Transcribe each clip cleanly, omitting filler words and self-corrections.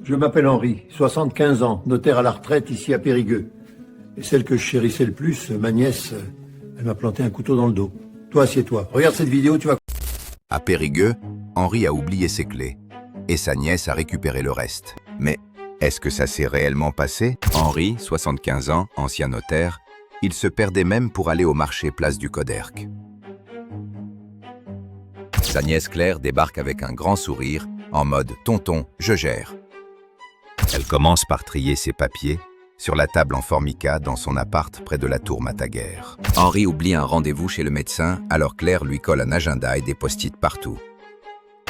Je m'appelle Henri, 75 ans, notaire à la retraite ici à Périgueux. Et celle que je chérissais le plus, ma nièce, elle m'a planté un couteau dans le dos. Toi, assieds-toi. Regarde cette vidéo, tu vas... À Périgueux, Henri a oublié ses clés et sa nièce a récupéré le reste. Mais est-ce que ça s'est réellement passé? Henri, 75 ans, ancien notaire, il se perdait même pour aller au marché place du Coderc. Sa nièce Claire débarque avec un grand sourire, en mode « Tonton, je gère ». Elle commence par trier ses papiers sur la table en formica dans son appart près de la tour Mataguère. Henri oublie un rendez-vous chez le médecin, alors Claire lui colle un agenda et des post-it partout.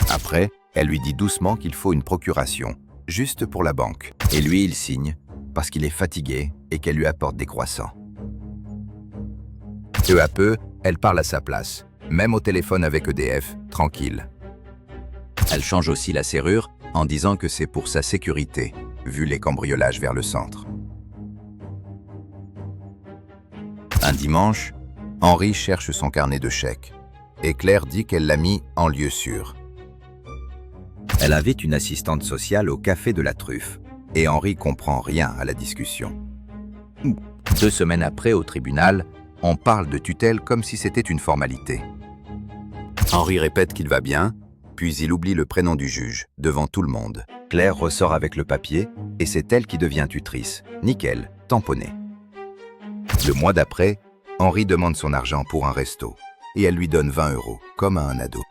Après, elle lui dit doucement qu'il faut une procuration, juste pour la banque. Et lui, il signe, parce qu'il est fatigué et qu'elle lui apporte des croissants. Peu à peu, elle parle à sa place, même au téléphone avec EDF, tranquille. Elle change aussi la serrure en disant que c'est pour sa sécurité, vu les cambriolages vers le centre. Un dimanche, Henri cherche son carnet de chèques et Claire dit qu'elle l'a mis en lieu sûr. Elle invite une assistante sociale au café de la Truffe et Henri comprend rien à la discussion. 2 semaines après, au tribunal, on parle de tutelle comme si c'était une formalité. Henri répète qu'il va bien, puis il oublie le prénom du juge, devant tout le monde. Claire ressort avec le papier et c'est elle qui devient tutrice. Nickel, tamponné. Le mois d'après, Henri demande son argent pour un resto et elle lui donne 20 €, comme à un ado.